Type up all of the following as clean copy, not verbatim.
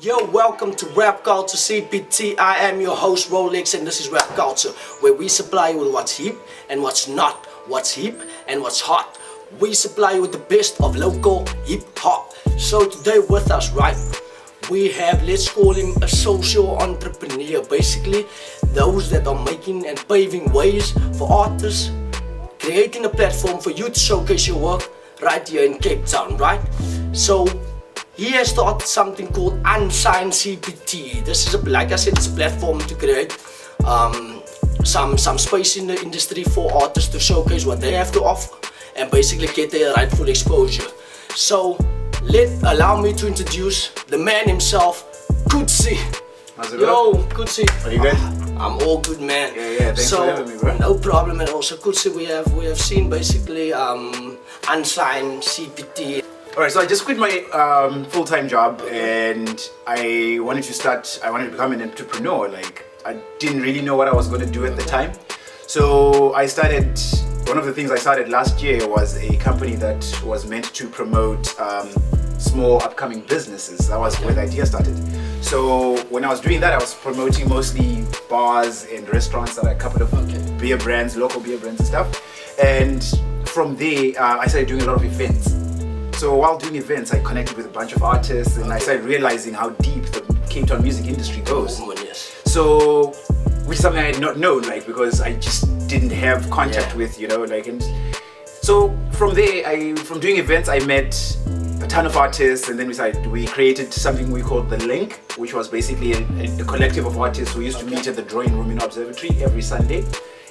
Yo, welcome to Rapculture CPT. I am your host Rolex, and this is Rapculture, where we supply you with what's hip and what's not, what's hip and what's hot. We supply you with the best of local hip hop. So today with us, right, we have, let's call him a social entrepreneur. Basically, those that are making and paving ways for artists, creating a platform for you to showcase your work right here in Cape Town, right? So he has started something called Unsigned CPT. This is like I said, it's a platform to create some space in the industry for artists to showcase what they have to offer and basically get their rightful exposure. So allow me to introduce the man himself, Kutzie. How's it going? Yo, Kutzie. Are you good? I'm all good, man. Yeah, thanks for having me, bro. No problem at all. So Kutzie, we have seen basically Unsigned CPT. Alright, so I just quit my full-time job and I wanted to become an entrepreneur. Like, I didn't really know what I was going to do at the time. So one of the things I started last year was a company that was meant to promote small upcoming businesses. That was where the idea started. So when I was doing that, I was promoting mostly bars and restaurants that are a couple of beer brands, local beer brands and stuff. And from there, I started doing a lot of events. So while doing events, I connected with a bunch of artists and I started realizing how deep the Cape Town music industry goes. So, which is something I had not known, like, because I just didn't have contact with, and so from there, from doing events, I met a ton of artists, and then we created something we called The Link, which was basically a collective of artists who used to meet at the drawing room in Observatory every Sunday.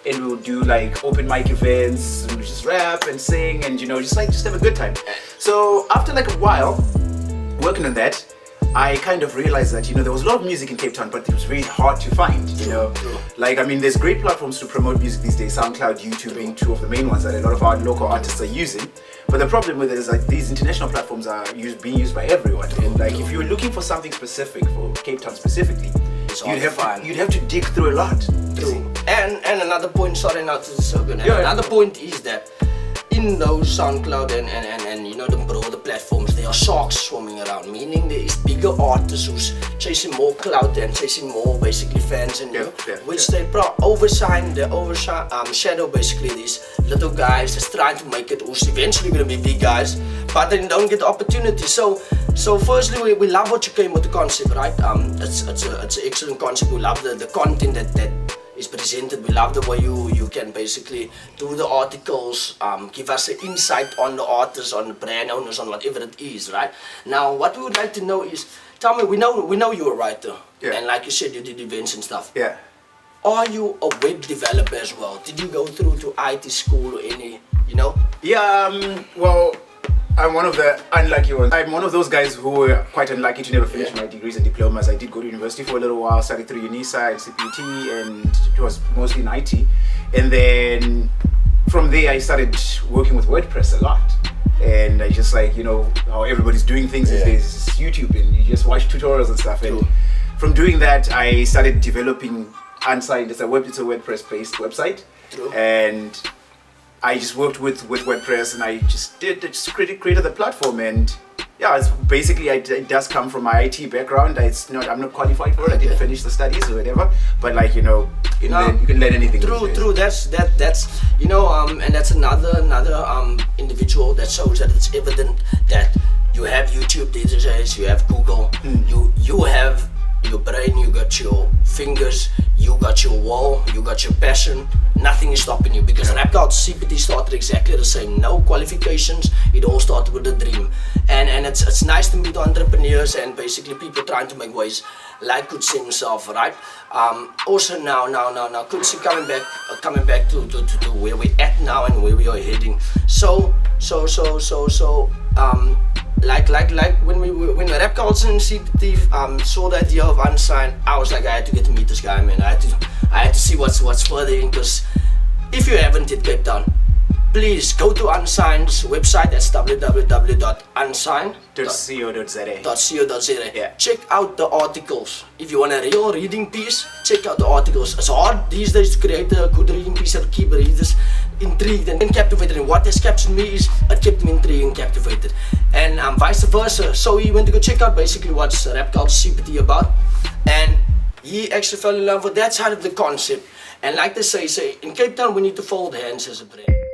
And we would do like open mic events, and we just rap and sing and just have a good time. So after like a while working on that, I kind of realized that there was a lot of music in Cape Town, but it was very hard to find. Like, I mean, there's great platforms to promote music these days. SoundCloud, YouTube being two of the main ones that a lot of our local artists are using. But the problem with it is like these international platforms are being used by everyone. And like if you were looking for something specific for Cape Town specifically, you'd have to dig through a lot. And another point, sorry not to so good. Another point is that in those SoundCloud and the broader platforms, there are sharks swimming around, meaning there is bigger artists who's chasing more clout and chasing more basically fans and which they overshadow basically these little guys that's trying to make it, who's eventually gonna be big guys, but then don't get the opportunity. So firstly, we love what you came with the concept, right? It's an excellent concept. We love the content that is presented. We love the way you can basically do the articles, give us an insight on the artists, on the brand owners, on whatever it is, right? Now, what we would like to know is, tell me, we know you're a writer, and like you said, you did events and stuff. Yeah. Are you a web developer as well? Did you go through to IT school or any, Yeah, well, I'm one of the unlucky ones. I'm one of those guys who were quite unlucky to never finish my degrees and diplomas. I did go to university for a little while, studied through Unsigned CPT, and it was mostly in IT. And then from there, I started working with WordPress a lot. And I just how everybody's doing things these days, it's YouTube, and you just watch tutorials and stuff. And from doing that, I started developing Unsigned. It's a WordPress-based website. And I just worked with WordPress, and I just created the platform. And yeah, it's basically it does come from my IT background. I'm not qualified for it. I didn't finish the studies or whatever. But you can learn anything. True. That's and that's another individual that shows that it's evident that you have YouTube these days, you have Google, you have your brain, you got your fingers, you got your wall, you got your passion. Nothing is stopping you, because Rapculture CPT started exactly the same. No qualifications, it all started with a dream. And it's nice to meet entrepreneurs and basically people trying to make ways, like Kutzie himself, right? Also now Kutzie coming back to where we're at now and where we are heading. So like when Rapculture and CPT saw the idea of Unsigned, I was like, I had to get to meet this guy, man. I had to see what's further in, because if you haven't hit Cape Town, please go to Unsigned's website. That's www.unsigned.co.za. .co.za. Check out the articles. If you want a real reading piece, check out the articles. It's hard these days to create a good reading piece that will keep readers intrigued and captivated. And what has captured me is it kept me intrigued and captivated. And vice versa. So he went to go check out basically what's Rapculture CPT about. And he actually fell in love with that side of the concept. And like they say in Cape Town we need to fold hands as a brand.